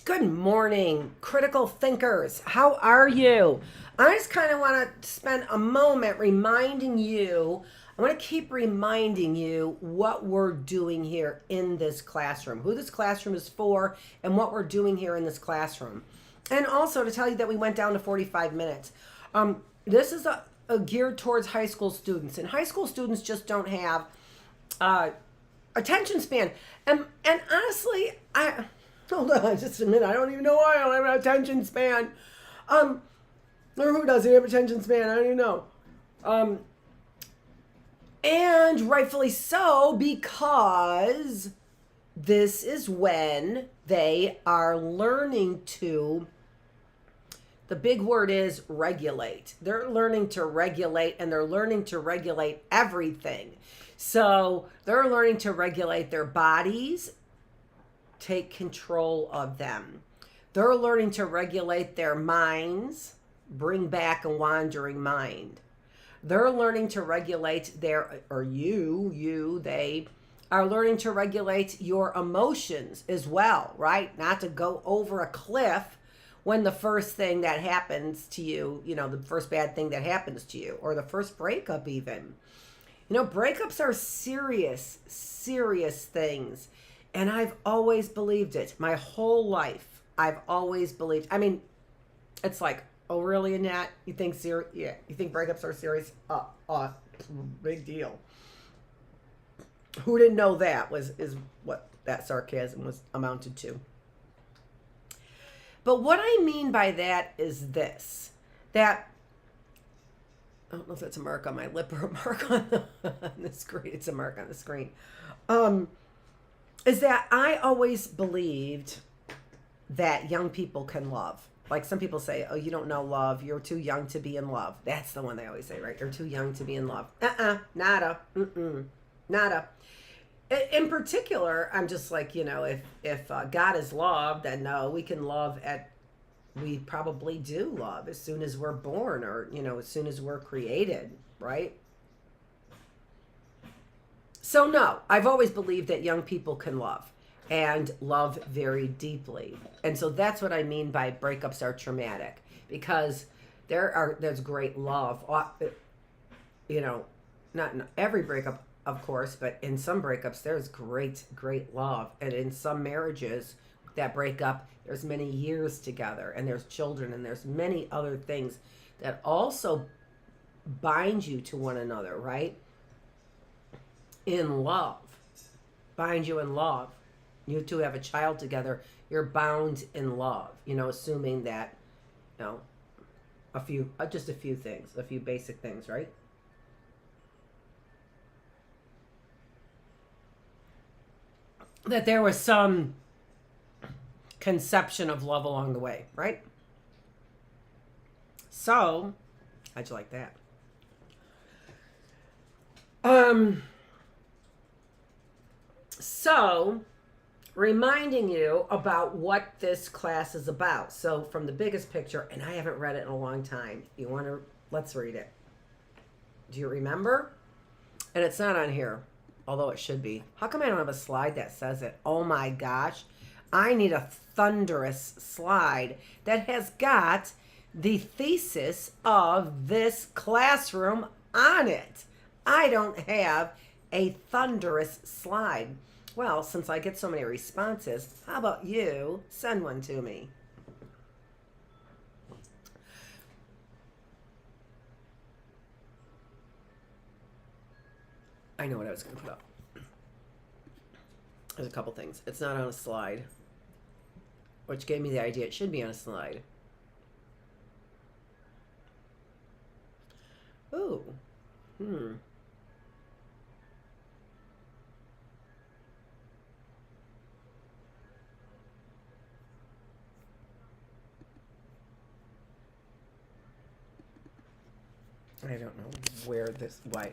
Good morning, critical thinkers. How are you? I just kind of want to spend a moment reminding you. I want to keep reminding you what we're doing here in this classroom, who this classroom is for, and what we're doing here in this classroom. And also to tell you that we went down to 45 minutes. This is a geared towards high school students, and high school students just don't have attention span. And honestly, hold on just a minute. I don't even know why I don't have an attention span. Or who doesn't have attention span? I don't even know. And rightfully so, because this is when they are learning to, the big word is regulate. They're learning to regulate, and they're learning to regulate everything. So they're learning to regulate their bodies, take control of them. They're learning to regulate their minds, bring back a wandering mind. They're learning to regulate they are learning to regulate your emotions as well, right? Not to go over a cliff when the first thing that happens to you, the first bad thing that happens to you, or the first breakup even. Breakups are serious, serious things. And I've always believed it. My whole life, I've always believed. I mean, it's like, oh, really, Annette? You think you think breakups are serious? Big deal. Who didn't know that is what that sarcasm was amounted to. But what I mean by that is this, that I don't know if that's a mark on my lip or a mark on the screen. It's a mark on the screen. Is that I always believed that young people can love. Like some people say, oh, you don't know love. You're too young to be in love. That's the one they always say, right? You're too young to be in love. Nada. Nada. In particular, I'm just like, if God is love, then no, we can love we probably do love as soon as we're born, or, as soon as we're created, right? So no, I've always believed that young people can love and love very deeply. And so that's what I mean by breakups are traumatic, because there's great love, not in every breakup, of course, but in some breakups, there's great, great love. And in some marriages that break up, there's many years together, and there's children, and there's many other things that also bind you to one another, right? In love, bind you in love. You two have a child together, you're bound in love, assuming that, just a few things, a few basic things, right? That there was some conception of love along the way, right? So, how'd you like that? So, reminding you about what this class is about. So, from the biggest picture, and I haven't read it in a long time. Let's read it. Do you remember? And it's not on here, although it should be. How come I don't have a slide that says it? Oh my gosh. I need a thunderous slide that has got the thesis of this classroom on it. I don't have a thunderous slide. Well, since I get so many responses, how about you send one to me? I know what I was going to put up. There's a couple things. It's not on a slide, which gave me the idea it should be on a slide. Ooh. I don't know why.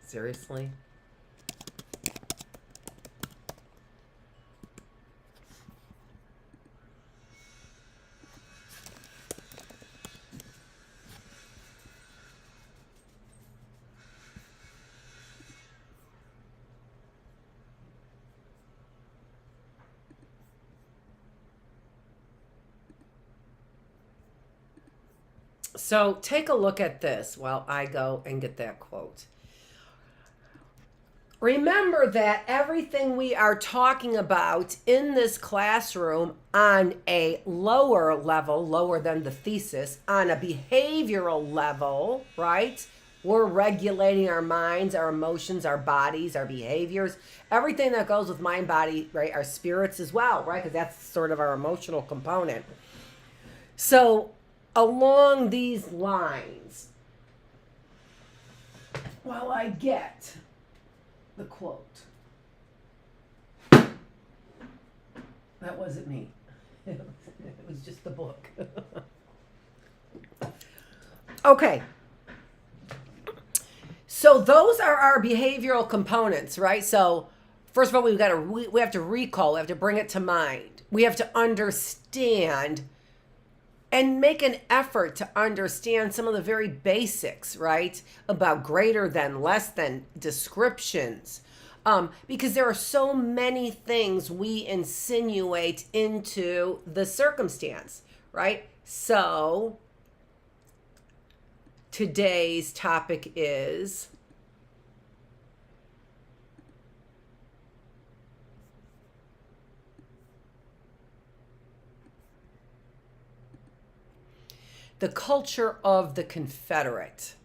Seriously? So take a look at this while I go and get that quote. Remember that everything we are talking about in this classroom on a lower level, lower than the thesis, on a behavioral level, right? We're regulating our minds, our emotions, our bodies, our behaviors, everything that goes with mind, body, right? Our spirits as well, right? Because that's sort of our emotional component. So along these lines, while I get the quote. That wasn't me. It was just the book. Okay. So those are our behavioral components, right? So first of all, we have to recall, we have to bring it to mind. We have to understand and make an effort to understand some of the very basics, right? About greater than, less than, descriptions. Because there are so many things we insinuate into the circumstance, right? So today's topic is the culture of the Confederate.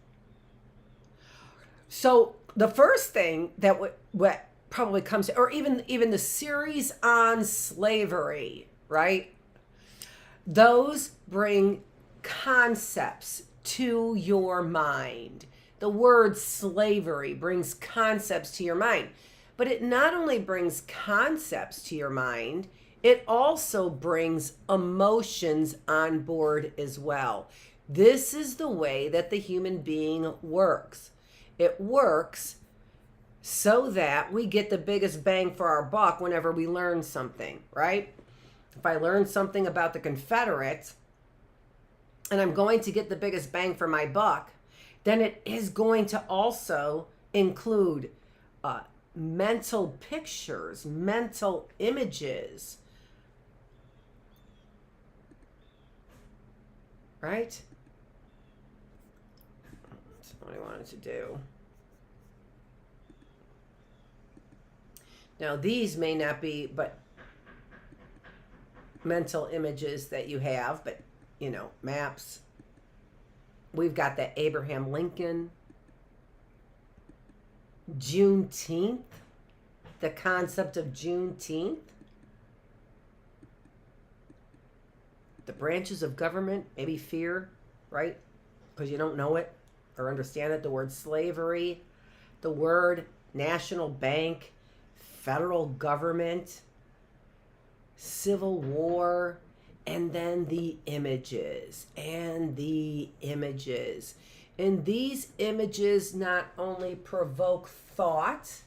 So the first thing that what probably comes, or even the series on slavery, right? Those bring concepts to your mind. The word slavery brings concepts to your mind, but it not only brings concepts to your mind, it also brings emotions on board as well. This is the way that the human being works. It works so that we get the biggest bang for our buck whenever we learn something, right? If I learn something about the Confederates and I'm going to get the biggest bang for my buck, then it is going to also include mental pictures, mental images, right? That's what I wanted to do. Now, these may not be, but mental images that you have, but, you know, maps. We've got the Abraham Lincoln, Juneteenth, the concept of Juneteenth, the branches of government, maybe fear, right? Because you don't know it or understand it. The word slavery, the word national bank, federal government, civil war, and then the images and the images. And these images not only provoke thought,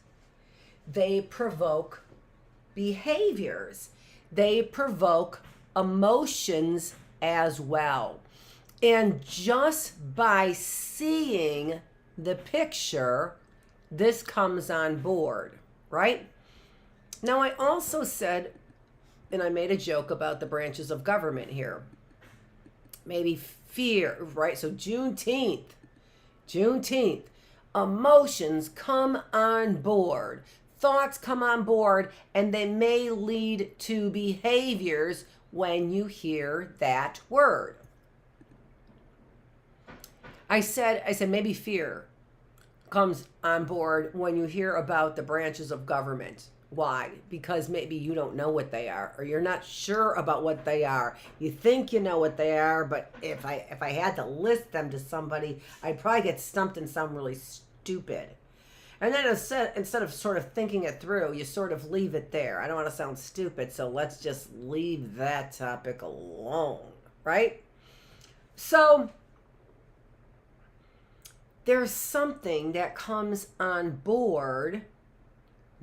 they provoke behaviors. They provoke emotions as well. And just by seeing the picture, this comes on board, right? Now, I also said, and I made a joke about the branches of government here. Maybe fear, right? So Juneteenth, emotions come on board, thoughts come on board, and they may lead to behaviors when you hear that word. I said maybe fear comes on board when you hear about the branches of government. Why? Because maybe you don't know what they are, or you're not sure about what they are. You think you know what they are, but if I had to list them to somebody, I'd probably get stumped and sound really stupid. And then instead of sort of thinking it through, you sort of leave it there. I don't want to sound stupid, so let's just leave that topic alone, right? So there's something that comes on board.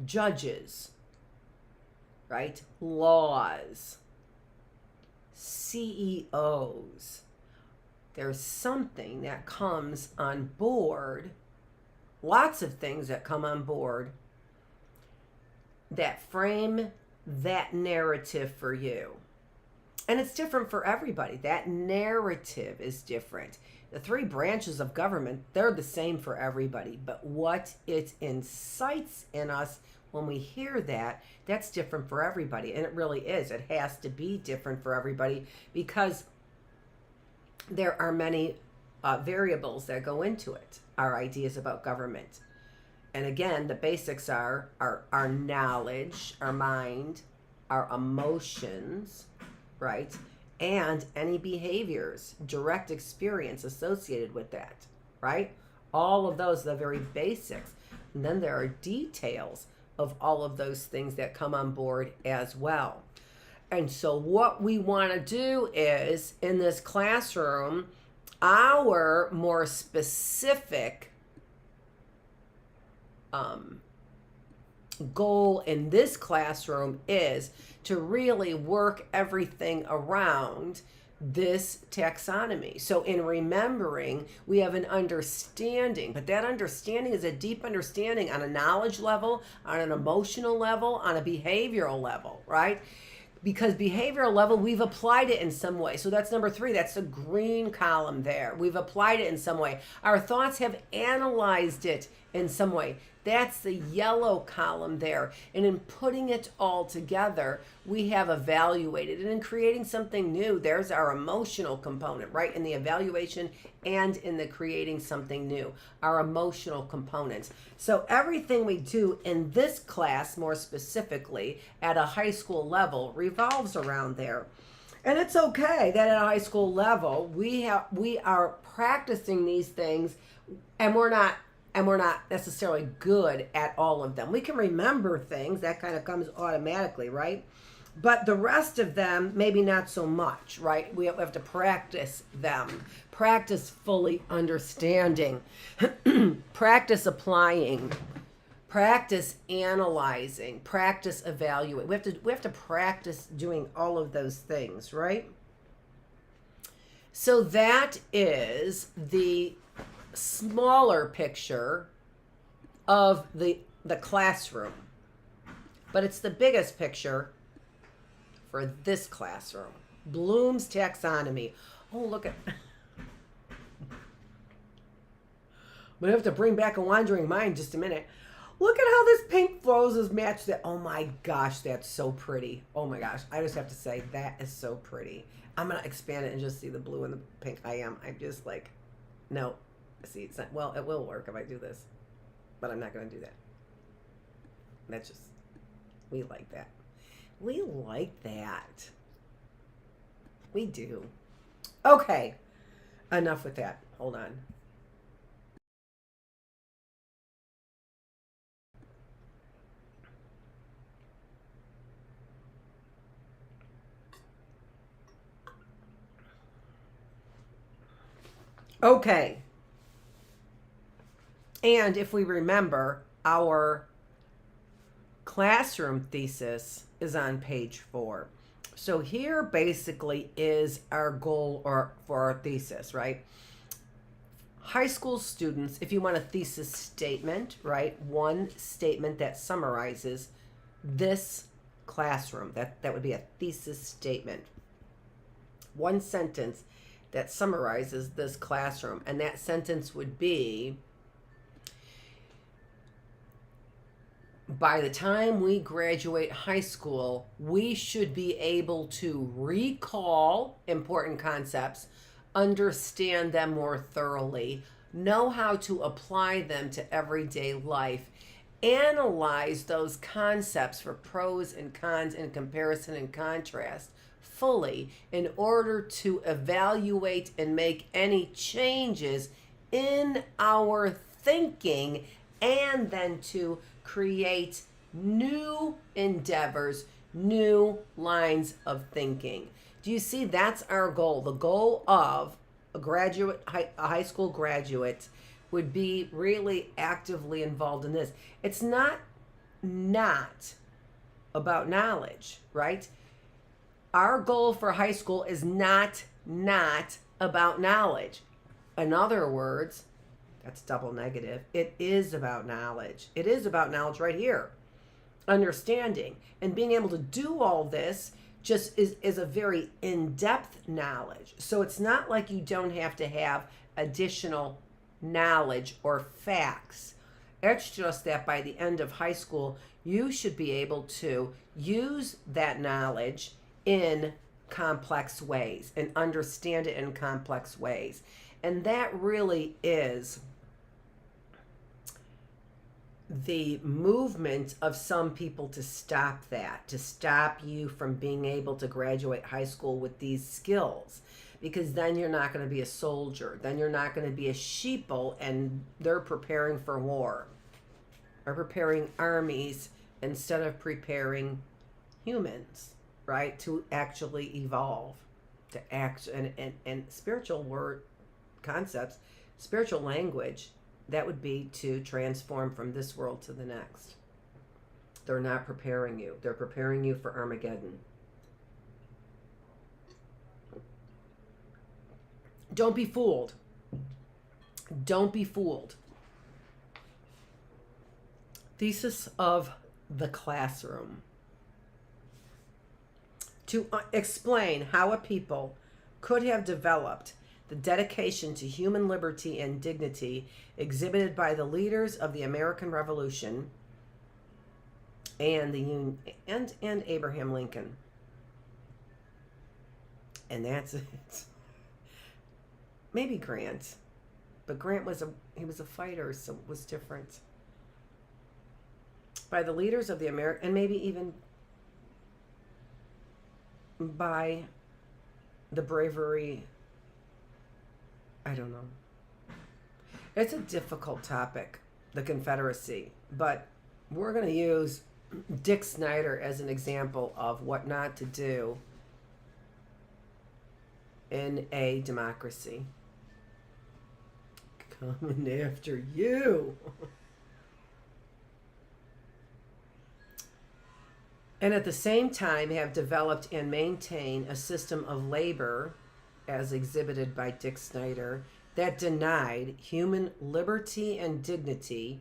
Judges, right? Laws, CEOs. There's something that comes on board, lots of things that come on board that frame that narrative for you. And it's different for everybody. That narrative is different. The three branches of government, they're the same for everybody. But what it incites in us when we hear that, that's different for everybody. And it really is. It has to be different for everybody because there are many variables that go into it, our ideas about government. And again, the basics are our knowledge, our mind, our emotions, right? And any behaviors, direct experience associated with that, right? All of those are the very basics. And then there are details of all of those things that come on board as well. And so what we want to do is, in this classroom, our more specific goal in this classroom is to really work everything around this taxonomy. So in remembering, we have an understanding, but that understanding is a deep understanding on a knowledge level, on an emotional level, on a behavioral level, right? Because behavioral level, we've applied it in some way. So that's number 3. That's the green column there. We've applied it in some way. Our thoughts have analyzed it in some way. That's the yellow column there. And in putting it all together, we have evaluated. And in creating something new, there's our emotional component, right? In the evaluation and in the creating something new, our emotional components. So everything we do in this class, more specifically at a high school level, revolves around there. And it's okay that at a high school level, we are practicing these things, and we're not necessarily good at all of them. We can remember things, that kind of comes automatically, right? But the rest of them, maybe not so much, right? We have to practice them, practice fully understanding, practice applying, practice analyzing, practice evaluating. We have to practice doing all of those things, right? So that is the smaller picture of the classroom, but it's the biggest picture for this classroom. Bloom's taxonomy. Oh, look at we have to bring back a wandering mind just a minute. Look at how this pink roses match that. Oh my gosh, that's so pretty. Oh my gosh, I just have to say that is so pretty. I'm gonna expand it and just see the blue and the pink. I'm just like, no. See, it's not, well, it will work if I do this, but I'm not going to do that. That's just, we like that. We like that. We do. Okay, enough with that. Hold on. Okay. And if we remember, our classroom thesis is on page 4. So here basically is our goal for our thesis, right? High school students, if you want a thesis statement, right? One statement that summarizes this classroom. That would be a thesis statement. One sentence that summarizes this classroom. And that sentence would be, by the time we graduate high school, we should be able to recall important concepts, understand them more thoroughly, know how to apply them to everyday life, analyze those concepts for pros and cons and comparison and contrast fully in order to evaluate and make any changes in our thinking, and then to create new endeavors, new lines of thinking. Do you see? That's our goal. The goal of a high school graduate would be really actively involved in this. It's not about knowledge, right? Our goal for high school is not about knowledge. In other words, that's double negative. It is about knowledge. It is about knowledge right here. Understanding and being able to do all this just is a very in-depth knowledge. So it's not like you don't have to have additional knowledge or facts. It's just that by the end of high school, you should be able to use that knowledge in complex ways and understand it in complex ways. And that really is the movement of some people to stop that, to stop you from being able to graduate high school with these skills. Because then you're not going to be a soldier. Then you're not going to be a sheeple, and they're preparing for war or preparing armies instead of preparing humans, right? To actually evolve, to act, and spiritual word concepts, spiritual language, that would be to transform from this world to the next. They're not preparing you. They're preparing you for Armageddon. Don't be fooled. Don't be fooled. Thesis of the classroom. To explain how a people could have developed the dedication to human liberty and dignity exhibited by the leaders of the American Revolution and and Abraham Lincoln. And that's it. Maybe Grant, but Grant was a fighter, so it was different. By the leaders of the American, and maybe even by the bravery. I don't know. It's a difficult topic, the Confederacy, but we're going to use Dick Snyder as an example of what not to do in a democracy. Coming after you. And at the same time have developed and maintain a system of labor, as exhibited by Dick Snyder, that denied human liberty and dignity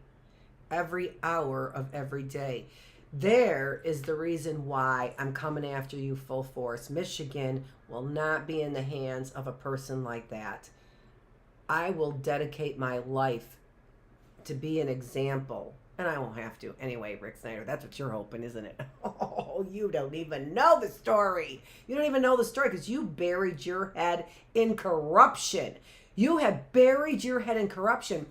every hour of every day. There is the reason why I'm coming after you full force. Michigan will not be in the hands of a person like that. I will dedicate my life to be an example. And I won't have to. Anyway, Rick Snyder, that's what you're hoping, isn't it? Oh, you don't even know the story. You don't even know the story because you buried your head in corruption. You have buried your head in corruption.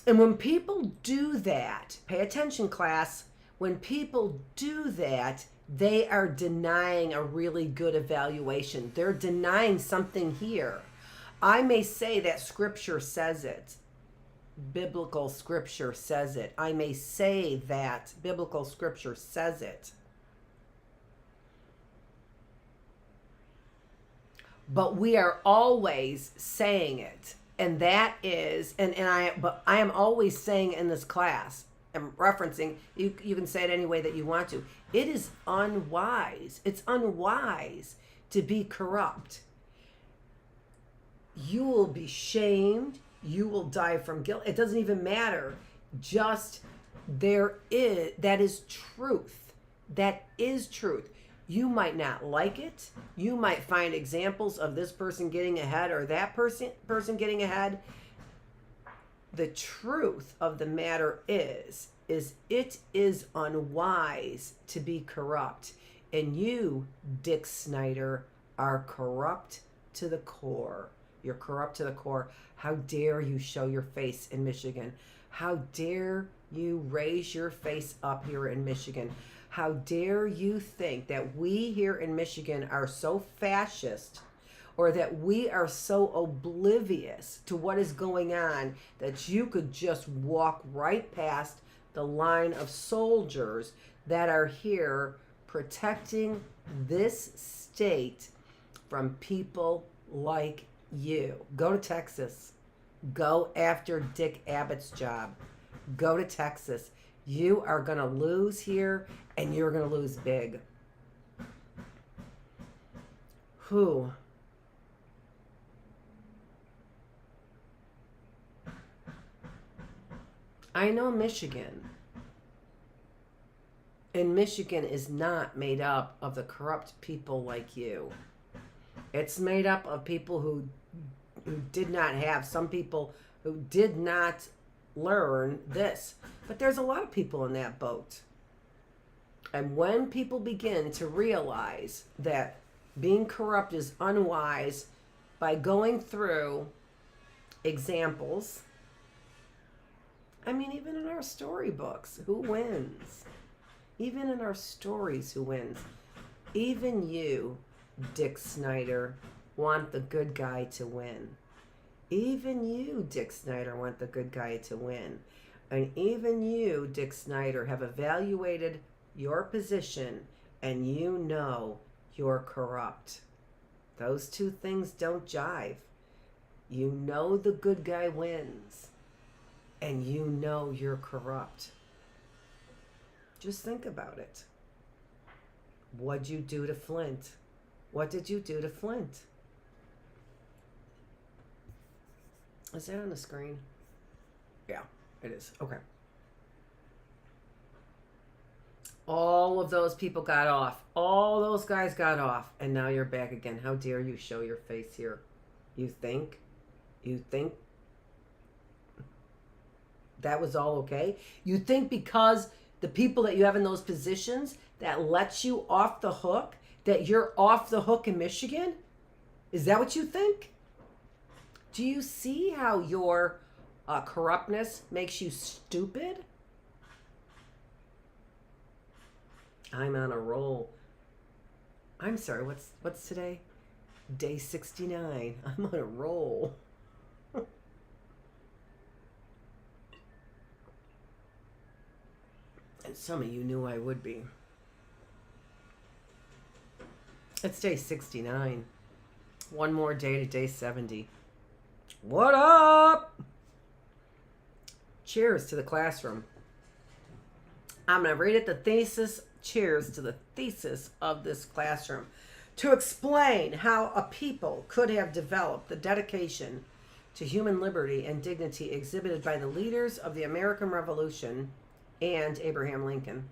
And when people do that, pay attention, class, when people do that, they are denying a really good evaluation. They're denying something here. I may say that scripture says it. Biblical scripture says it. I may say that biblical scripture says it. But we are always saying it. And that is, but I am always saying in this class, I'm referencing, you can say it any way that you want to. It is unwise. It's unwise to be corrupt. You will be shamed. You will die from guilt. It doesn't even matter. Just that is truth. That is truth. You might not like it. You might find examples of this person getting ahead or that person getting ahead. The truth of the matter is it is unwise to be corrupt. And you, Dick Snyder, are corrupt to the core. You're corrupt to the core. How dare you show your face in Michigan? How dare you raise your face up here in Michigan? How dare you think that we here in Michigan are so fascist, or that we are so oblivious to what is going on that you could just walk right past the line of soldiers that are here protecting this state from people like you. Go to Texas. Go after Dick Abbott's job. Go to Texas. You are going to lose here, and you're going to lose big. Who? I know Michigan. in Michigan is not made up of the corrupt people like you. It's made up of people who did not have, some people who did not learn this. But there's a lot of people in that boat. And when people begin to realize that being corrupt is unwise by going through examples, I mean, even in our storybooks, who wins? Even in our stories, who wins? Even you, Dick Snyder, want the good guy to win. Even you, Dick Snyder, want the good guy to win. And even you, Dick Snyder, have evaluated your position and you know you're corrupt. Those two things don't jive. You know the good guy wins and you know you're corrupt. Just think about it. What'd you do to Flint? What did you do to Flint? Is that on the screen? Yeah, it is. Okay. All of those people got off. All those guys got off. And now you're back again. How dare you show your face here? You think that was all okay? You think because the people that you have in those positions that lets you off the hook, that you're off the hook in Michigan? Is that what you think? Do you see how your corruptness makes you stupid? I'm on a roll. I'm sorry, what's today? Day 69. I'm on a roll. And some of you knew I would be. It's day 69. One more day to day 70. What up? Cheers to the classroom. I'm going to read it, the thesis. Cheers to the thesis of this classroom. To explain how a people could have developed the dedication to human liberty and dignity exhibited by the leaders of the American Revolution and Abraham Lincoln,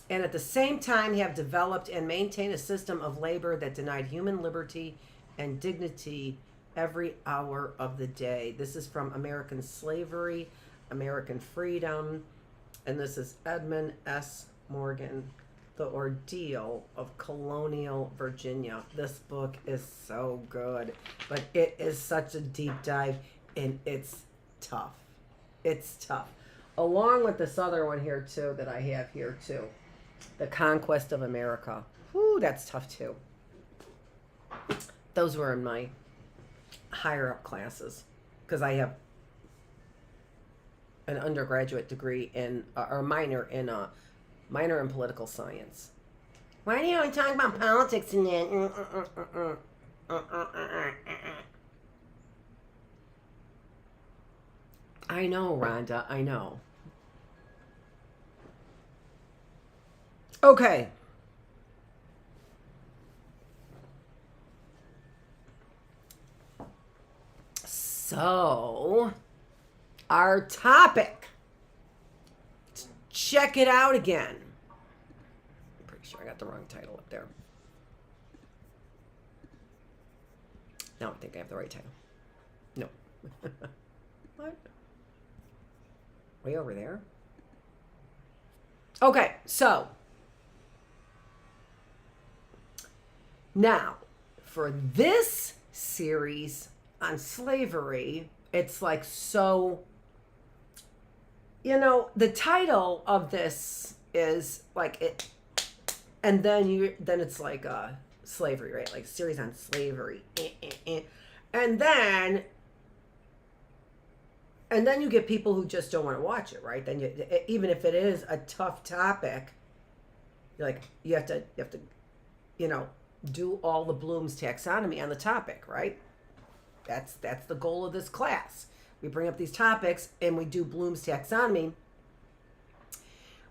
and at the same time have developed and maintained a system of labor that denied human liberty and dignity every hour of the day. This is from American Slavery, American Freedom, and this is Edmund S. Morgan, The Ordeal of Colonial Virginia. This book is so good, but it is such a deep dive, and it's tough. It's tough. Along with this other one here, too, that I have here, too. The Conquest of America. Whew, that's tough, too. Those were in my higher up classes, because I have an undergraduate degree in, or minor in political science. Why do you always talk about politics in that? I know, Rhonda, I know. Okay. So, our topic. Check it out again. I'm pretty sure I got the wrong title up there. No, I think I have the right title. No. What? Way over there? Okay, so. Now, for this series on slavery, it's like so, the title of this is like it, and then it's like slavery, right? Like series on slavery. And then you get people who just don't want to watch it, right? Then even if it is a tough topic, you have to do all the Bloom's taxonomy on the topic, right? That's the goal of this class. We bring up these topics and we do Bloom's taxonomy,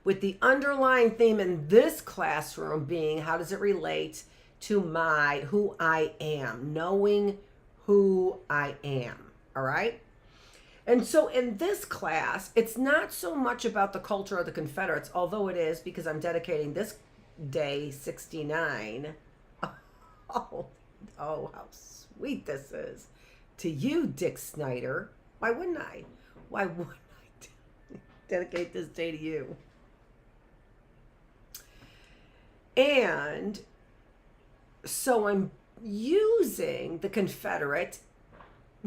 with the underlying theme in this classroom being, how does it relate to who I am, knowing who I am, all right? And so in this class, it's not so much about the culture of the Confederates, although it is, because I'm dedicating this day 69. Oh, oh, how sweet this is. To you, Dick Snyder. Why wouldn't I? Why wouldn't I dedicate this day to you? And so I'm using the Confederate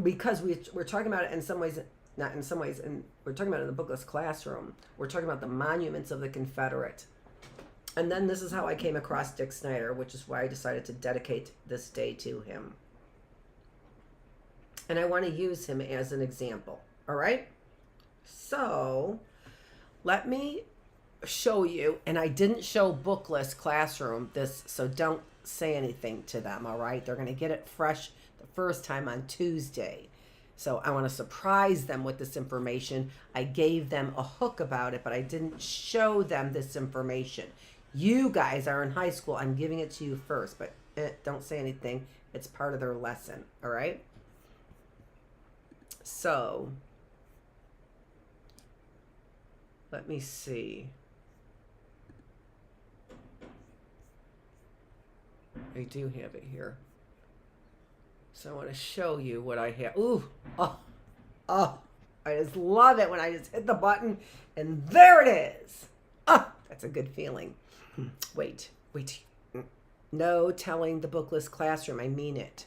because we're talking about it in some ways, not in some ways, and we're talking about it in the Bookless classroom. We're talking about the monuments of the Confederate. And then this is how I came across Dick Snyder, which is why I decided to dedicate this day to him. And I want to use him as an example. All right? So let me show you, and I didn't show Bookless classroom this, so don't say anything to them, all right? They're going to get it fresh the first time on Tuesday. So I want to surprise them with this information. I gave them a hook about it, but I didn't show them this information. You guys are in high school. I'm giving it to you first, but don't say anything. It's part of their lesson, all right? So let me see. I do have it here. So I want to show you what I have. Ooh, oh, I just love it when I just hit the button and there it is. Oh, that's a good feeling. Wait. No telling the Bookless classroom. I mean it.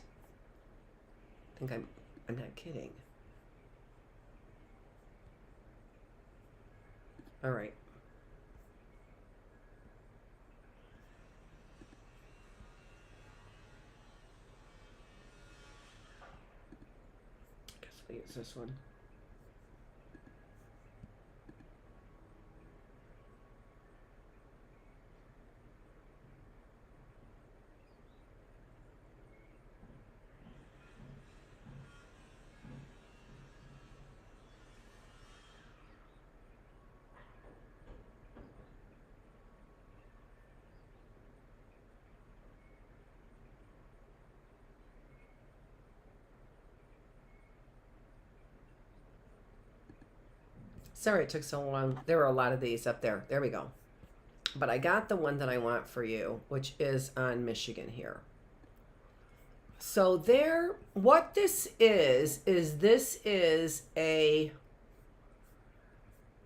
I think I'm not kidding. All right. I guess I'll use this one. Sorry it took so long. There were a lot of these up there. There we go. But I got the one that I want for you, which is on Michigan here. So there, what this is this is a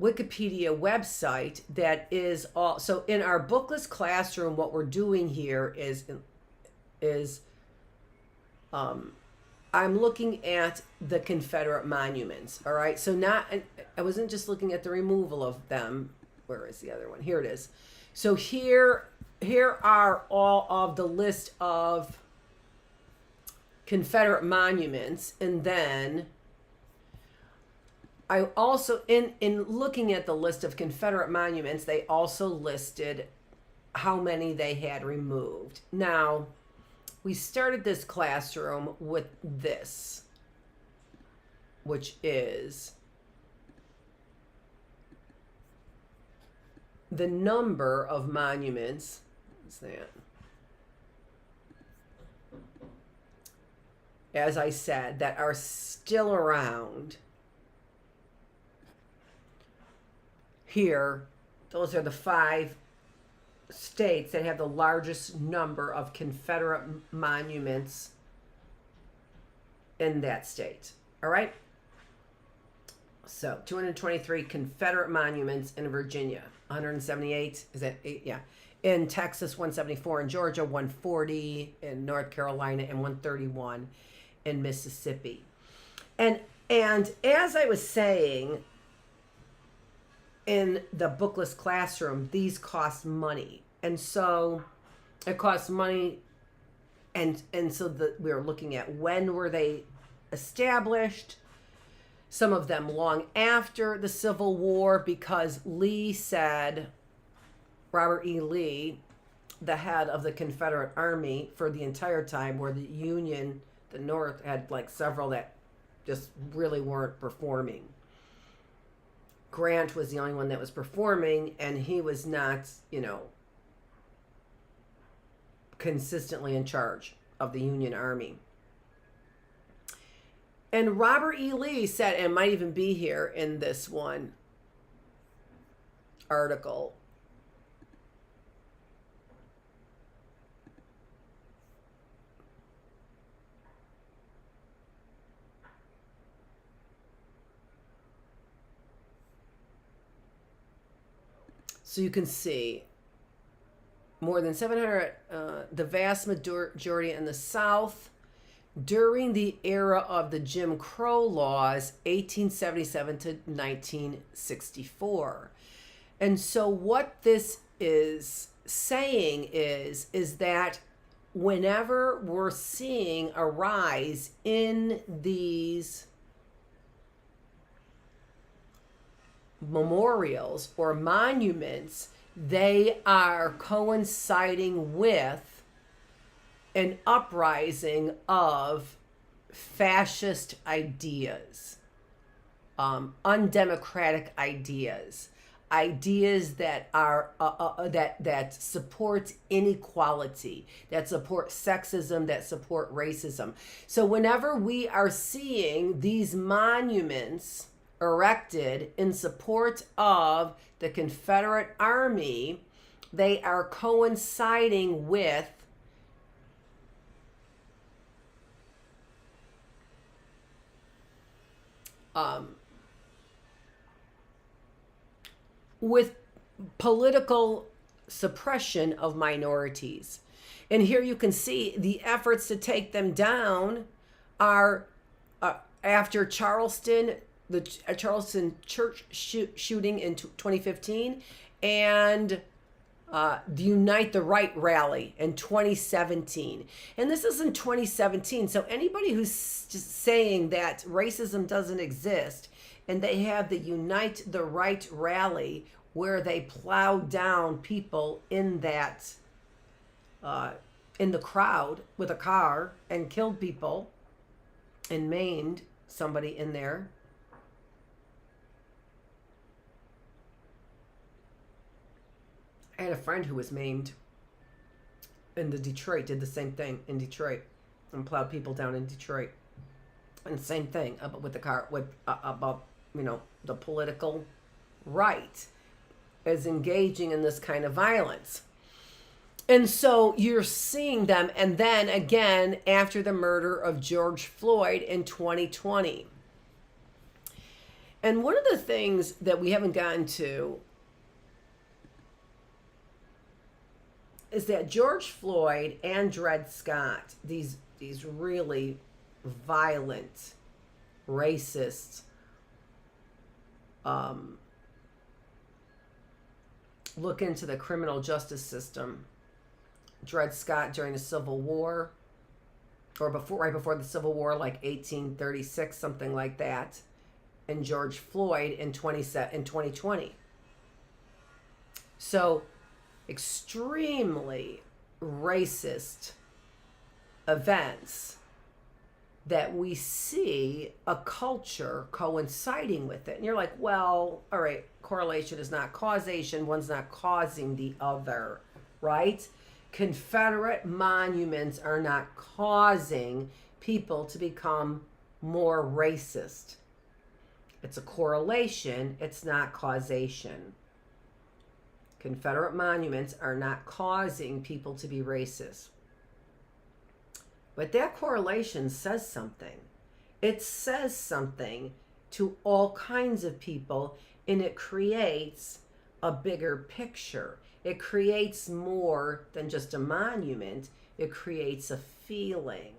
Wikipedia website that is all. So in our Bookless classroom, what we're doing here is I'm looking at the Confederate monuments, all right? So I wasn't just looking at the removal of them. Where is the other one? Here it is. So here are all of the list of Confederate monuments. And then I also, in looking at the list of Confederate monuments, they also listed how many they had removed. Now, we started this classroom with this, which is the number of monuments. What's that? As I said, that are still around. Here, those are the 5 states that have the largest number of Confederate monuments in that state. All right? So 223 Confederate monuments in Virginia. 178, is that 8? Yeah. In Texas, 174. In Georgia, 140. In North Carolina, and 131 in Mississippi. And as I was saying, in the Bookless classroom, these cost money. And so it costs money. And so we were looking at when were they established. Some of them long after the Civil War, because Lee said, Robert E. Lee, the head of the Confederate Army for the entire time, where the Union, the North, had like several that just really weren't performing. Grant was the only one that was performing, and he was not, consistently in charge of the Union Army. And Robert E. Lee said, and it might even be here in this one article, so you can see more than 700, the vast majority in the South during the era of the Jim Crow laws, 1877 to 1964. And so what this is saying is that whenever we're seeing a rise in these memorials or monuments, they are coinciding with an uprising of fascist ideas, undemocratic ideas, ideas that are that support inequality, that support sexism, that support racism. So whenever we are seeing these monuments erected in support of the Confederate Army, they are coinciding with political suppression of minorities. And here you can see the efforts to take them down are after Charleston, the Charleston church shooting in 2015, and the Unite the Right rally in 2017. And this is in 2017. So anybody who's just saying that racism doesn't exist, and they have the Unite the Right rally where they plowed down people in that, in the crowd with a car and killed people and maimed somebody in there. I had a friend who was maimed in Detroit, did the same thing in Detroit, and plowed people down in Detroit. And same thing with the car, with about, the political right is engaging in this kind of violence. And so you're seeing them, and then again after the murder of George Floyd in 2020. And one of the things that we haven't gotten to is that George Floyd and Dred Scott, these really violent, racist, look into the criminal justice system. Dred Scott during the Civil War, or right before the Civil War, like 1836, something like that, and George Floyd in 2020. So extremely racist events that we see a culture coinciding with it. And you're like, well, all right, correlation is not causation. One's not causing the other, right? Confederate monuments are not causing people to become more racist. It's a correlation. It's not causation. Confederate monuments are not causing people to be racist. But that correlation says something. It says something to all kinds of people, and it creates a bigger picture. It creates more than just a monument. It creates a feeling,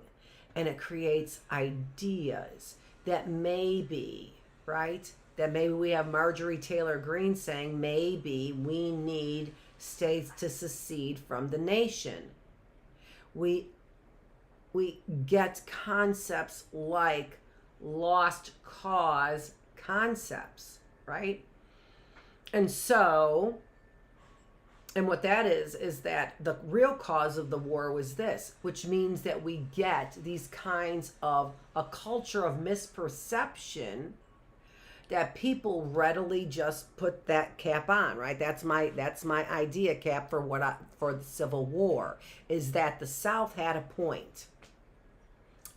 and it creates ideas that maybe, right? That maybe we have Marjorie Taylor Greene saying maybe we need states to secede from the nation. We get concepts like lost cause concepts, right? And so, and what that is that the real cause of the war was this, which means that we get these kinds of a culture of misperception that people readily just put that cap on, right? That's my idea cap for the Civil War, is that the South had a point.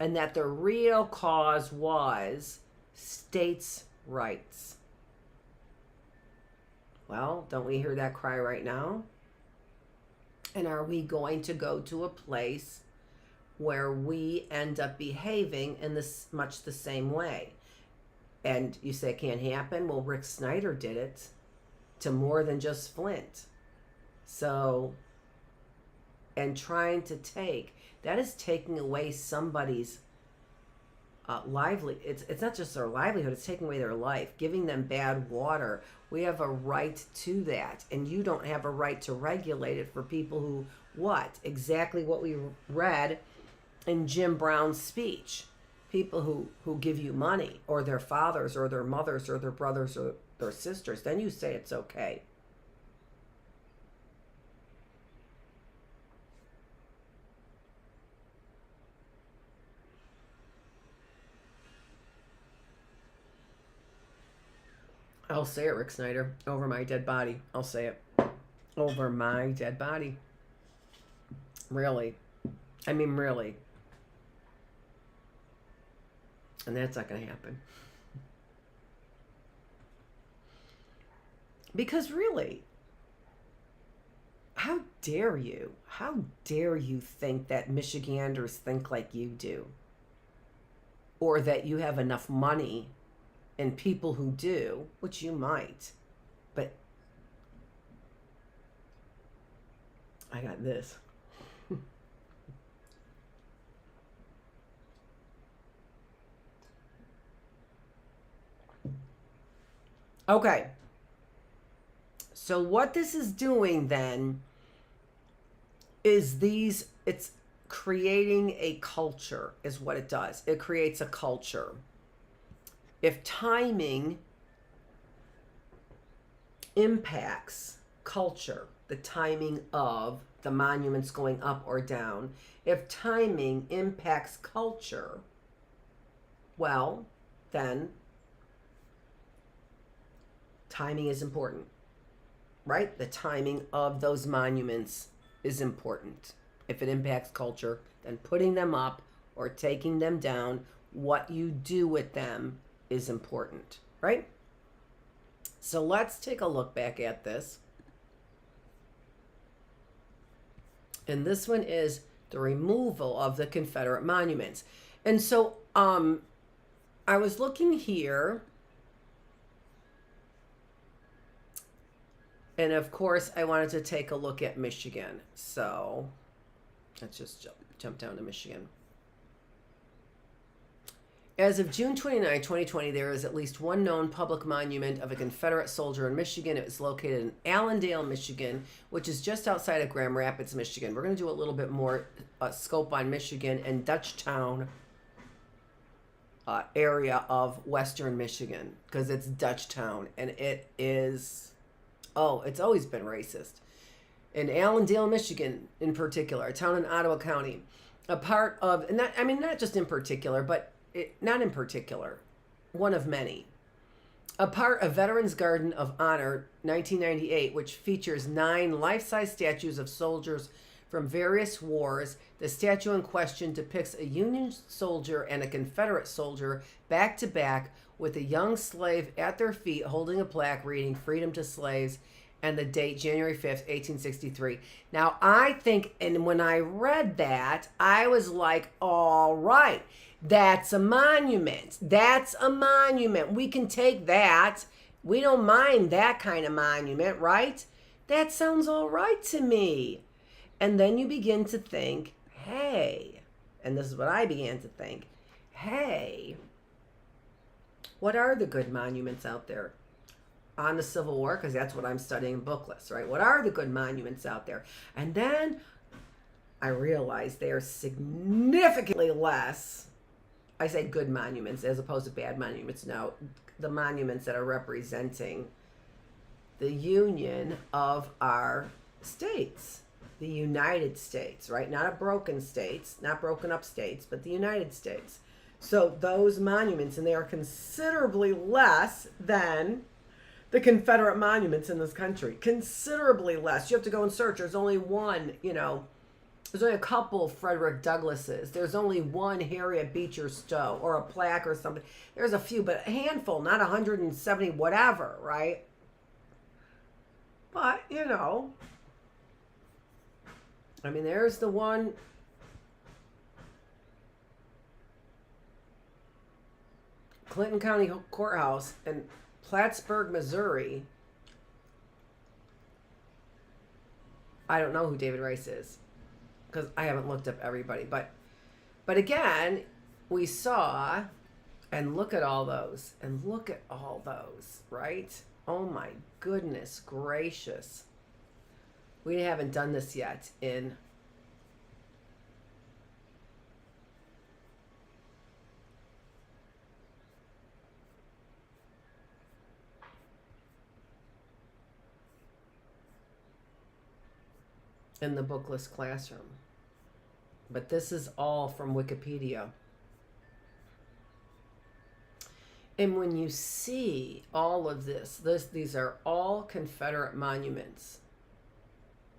and that the real cause was states' rights. Well, don't we hear that cry right now? And are we going to go to a place where we end up behaving in this much the same way? And you say it can't happen? Well, Rick Snyder did it to more than just Flint. So, and trying to take, that is taking away somebody's it's not just their livelihood, it's taking away their life, giving them bad water. We have a right to that, and you don't have a right to regulate it for people who, what? Exactly what we read in Jim Brown's speech. People who give you money, or their fathers, or their mothers, or their brothers, or their sisters, then you say it's okay. I'll say it, Rick Snyder, over my dead body. I'll say it. Over my dead body. Really. I mean, really. And that's not going to happen. Because really, how dare you? How dare you think that Michiganders think like you do? Or that you have enough money and people who do, which you might, but I got this. Okay. So what this is doing then is it's creating a culture is what it does. It creates a culture. If timing impacts culture, the timing of the monuments going up or down, if timing impacts culture, well, then timing is important, right? The timing of those monuments is important. If it impacts culture, then putting them up or taking them down, what you do with them is important, right? So let's take a look back at this. And this one is the removal of the Confederate monuments. And so I was looking here, and of course I wanted to take a look at Michigan. So let's just jump down to Michigan. As of June 29, 2020, there is at least one known public monument of a Confederate soldier in Michigan. It was located in Allendale, Michigan, which is just outside of Grand Rapids, Michigan. We're going to do a little bit more scope on Michigan and Dutchtown area of Western Michigan, because it's Dutchtown, and it is, it's always been racist. In Allendale, Michigan, in particular, a town in Ottawa County, a part of, and not just in particular, but not in particular, one of many. A part of Veterans Garden of Honor 1998, which features 9 life-size statues of soldiers from various wars. The statue in question depicts a Union soldier and a Confederate soldier back to back, with a young slave at their feet holding a plaque reading "Freedom to Slaves," and the date January 5th, 1863. Now, I think, and when I read that, I was like, all right, that's a monument. That's a monument. We can take that. We don't mind that kind of monument, right? That sounds all right to me. And then you begin to think, hey, and this is what I began to think, hey, what are the good monuments out there on the Civil War? Because that's what I'm studying in Bookless, right? What are the good monuments out there? And then I realized they are significantly less. I say good monuments as opposed to bad monuments. No, the monuments that are representing the union of our states, the United States, right? Not a broken states, not broken up states, but the United States. So those monuments, and they are considerably less than the Confederate monuments in this country. Considerably less. You have to go and search. There's only one, There's only a couple Frederick Douglasses. There's only one Harriet Beecher Stowe or a plaque or something. There's a few, but a handful, not 170, whatever, right? But, you know, I mean, there's the one. Clinton County Courthouse in Plattsburgh, Missouri. I don't know who David Rice is because I haven't looked up everybody. But again, we saw, and look at all those, and look at all those, right? Oh my goodness gracious. We haven't done this yet in the Bookless classroom. But this is all from Wikipedia. And when you see all of these are all Confederate monuments.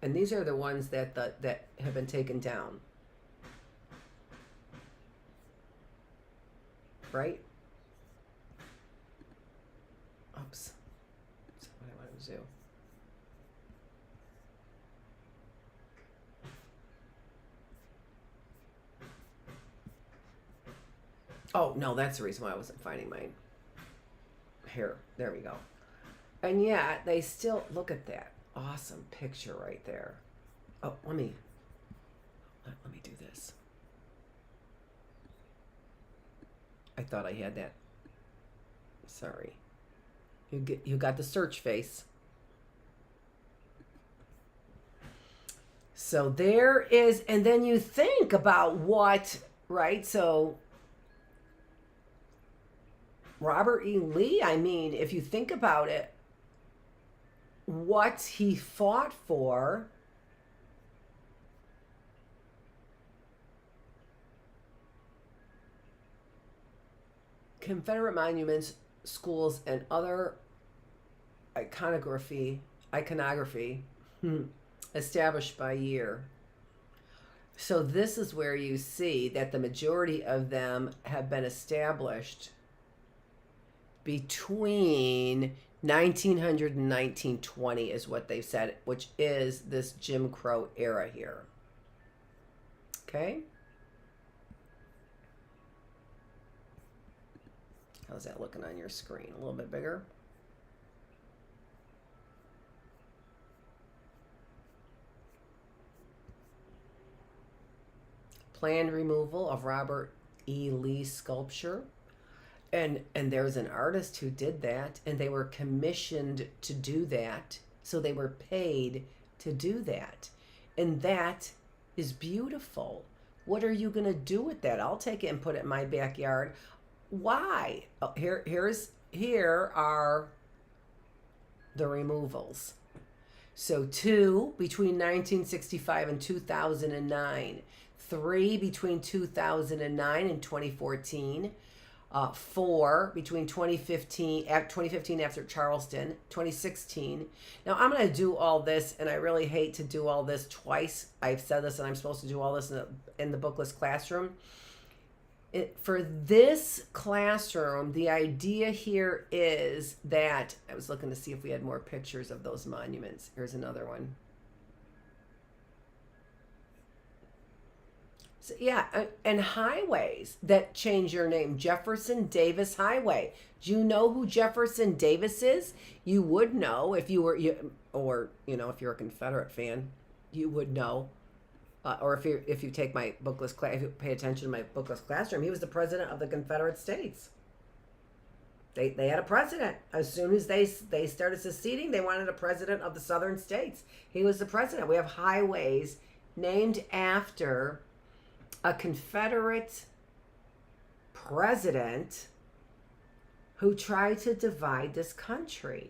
And these are the ones that have been taken down. Right? Oops. That's what I wanted to do. Oh, no, that's the reason why I wasn't finding mine. Here, there we go. And yet, they still, look at that awesome picture right there. Oh, let me do this. I thought I had that. Sorry. You got the search face. So there is, and then you think about what, right? So Robert E. Lee, I mean, if you think about it, what he fought for, Confederate monuments, schools, and other iconography established by year. So this is where you see that the majority of them have been established between 1900 and 1920 is what they've said, which is this Jim Crow era here. Okay? How's that looking on your screen? A little bit bigger? Planned removal of Robert E. Lee sculpture. And there's an artist who did that, and they were commissioned to do that. So they were paid to do that. And that is beautiful. What are you going to do with that? I'll take it and put it in my backyard. Why? Oh, here are the removals. So 2 between 1965 and 2009. 3 between 2009 and 2014. 4 between 2015 after Charleston, 2016. Now I'm going to do all this, and I really hate to do all this twice. I've said this, and I'm supposed to do all this in the Bookless classroom. For this classroom, the idea here is that I was looking to see if we had more pictures of those monuments. Here's another one. So, yeah, and highways that change your name. Jefferson Davis Highway. Do you know who Jefferson Davis is? You would know if you were, if you're a Confederate fan, you would know. Or if you take my Bookless class, if you pay attention to my Bookless classroom, he was the president of the Confederate States. They had a president. As soon as they started seceding, they wanted a president of the Southern states. He was the president. We have highways named after a Confederate president who tried to divide this country.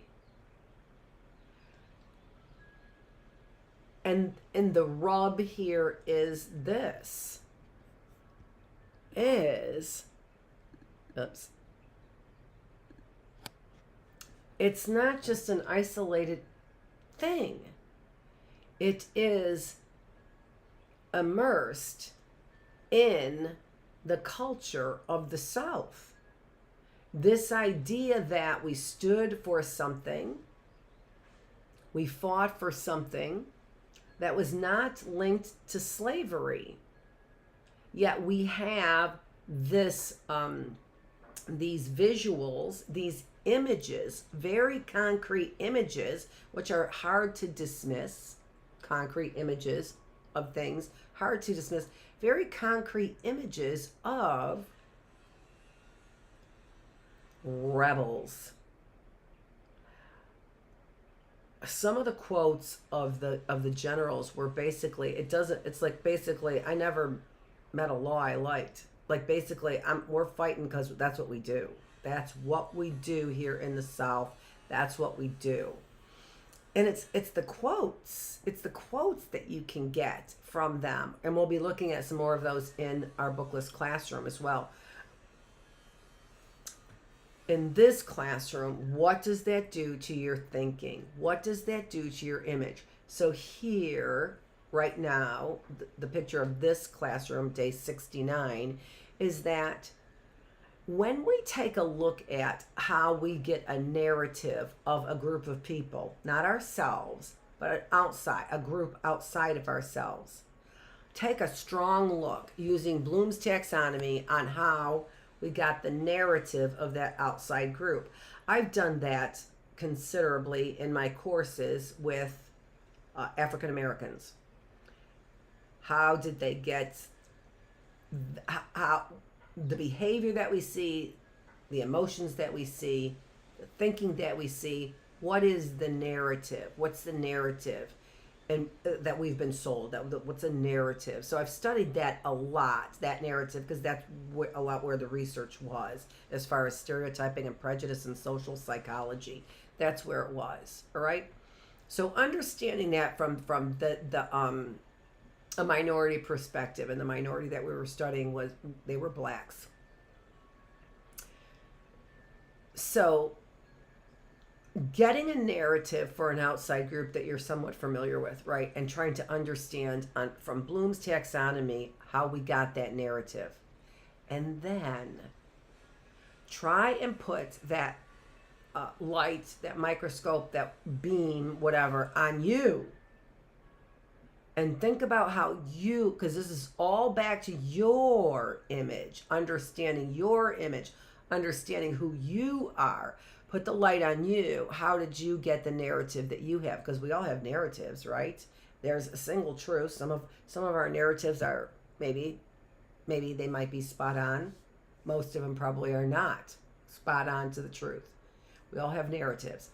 And the rub here is this. It's not just an isolated thing. It is immersed in the culture of the South. This idea that we stood for something, we fought for something that was not linked to slavery. Yet we have this, these visuals, these images, very concrete images, which are hard to dismiss, concrete images of things, hard to dismiss, very concrete images of rebels. Some of the quotes of the generals were basically, it's like basically, I never met a law I liked. Like basically, we're fighting because that's what we do. That's what we do here in the South. That's what we do. And it's the quotes. It's the quotes that you can get from them. And we'll be looking at some more of those in our Bookless classroom as well. In this classroom, what does that do to your thinking? What does that do to your image? So here, right now, the picture of this classroom, day 69, is that when we take a look at how we get a narrative of a group of people, not ourselves, but a group outside of ourselves, take a strong look using Bloom's taxonomy on how we got the narrative of that outside group. I've done that considerably in my courses with African Americans. How did they get how the behavior that we see, the emotions that we see, the thinking that we see? What is the narrative? What's the narrative? And that we've been sold, what's a narrative? So I've studied that a lot, that narrative, because that's a lot where the research was as far as stereotyping and prejudice and social psychology. That's where it was. All right. So understanding that from a minority perspective, and the minority that we were studying they were blacks. So getting a narrative for an outside group that you're somewhat familiar with, right? And trying to understand from Bloom's taxonomy how we got that narrative. And then try and put that light, that microscope, that beam, whatever, on you. And think about how you, because this is all back to your image, understanding your image, understanding who you are. Put the light on you. How did you get the narrative that you have? Because we all have narratives, right? There's a single truth. Some of our narratives are maybe they might be spot on. Most of them probably are not spot on to the truth. We all have narratives.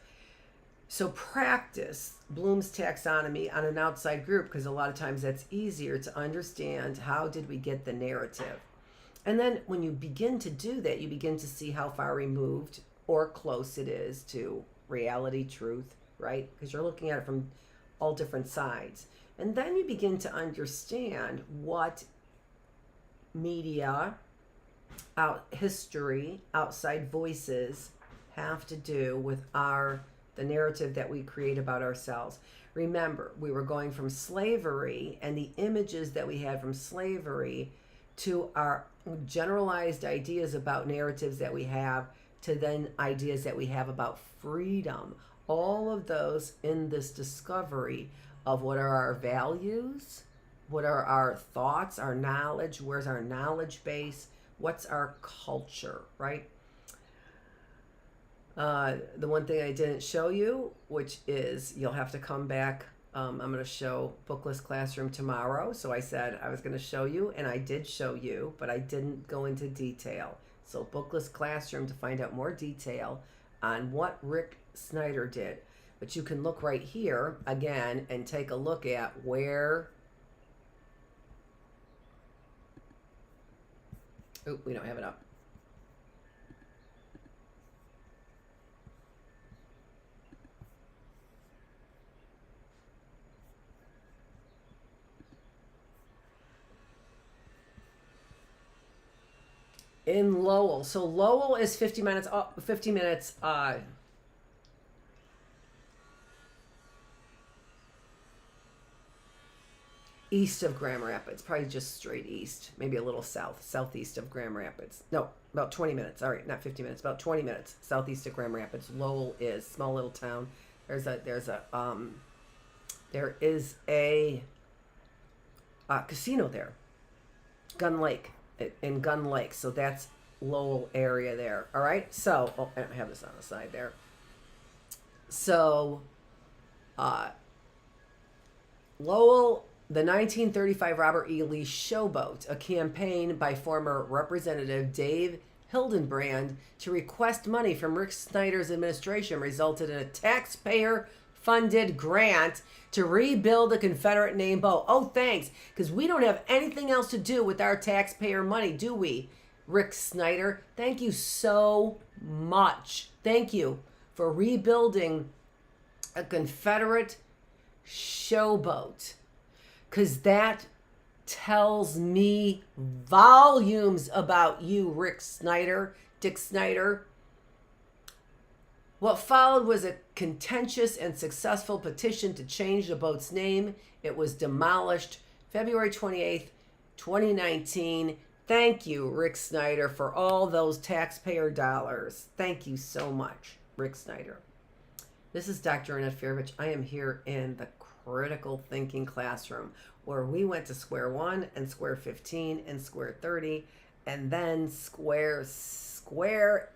So practice Bloom's taxonomy on an outside group, because a lot of times that's easier to understand. How did we get the narrative? And then when you begin to do that, you begin to see how far removed or close it is to reality, truth, right? Because you're looking at it from all different sides. And then you begin to understand what media, history, outside voices have to do with the narrative that we create about ourselves. Remember, we were going from slavery and the images that we had from slavery to our generalized ideas about narratives that we have, to then ideas that we have about freedom. All of those in this discovery of what are our values, what are our thoughts, our knowledge, where's our knowledge base, what's our culture, right? The one thing I didn't show you, which is you'll have to come back. I'm going to show Bookless Classroom tomorrow. So I said I was going to show you, and I did show you, but I didn't go into detail. So Bookless Classroom to find out more detail on what Rick Snyder did. But you can look right here again and take a look at where... Oh, we don't have it up. In Lowell. So Lowell is 50 minutes. east of Grand Rapids, probably just straight east, maybe a little southeast of Grand Rapids. No, about 20 minutes. All right, not 50 minutes, about 20 minutes southeast of Grand Rapids. Lowell is small little town. There is a casino there, Gun Lake, in Gun Lake. So that's Lowell area there. All right. So I have this on the side there. So Lowell, the 1935 Robert E. Lee Showboat, a campaign by former Representative Dave Hildenbrand to request money from Rick Snyder's administration, resulted in a taxpayer-funded grant to rebuild the Confederate name boat. Oh, thanks, because we don't have anything else to do with our taxpayer money, do we, Rick Snyder? Thank you so much. Thank you for rebuilding a Confederate showboat, because that tells me volumes about you, Rick Snyder, Dick Snyder. What followed was a contentious and successful petition to change the boat's name. It was demolished February 28th, 2019. Thank you, Rick Snyder, for all those taxpayer dollars. Thank you so much, Rick Snyder. This is Dr. Annette Feravich. I am here in the critical thinking classroom, where we went to square 1 and square 15 and square 30, and then square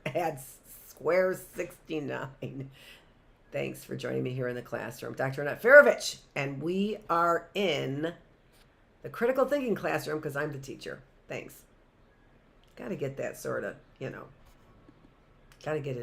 at square 69. Thanks for joining me here in the classroom. Dr. Annette Feravich, and we are in the critical thinking classroom because I'm the teacher. Thanks. Got to get that sort of, got to get it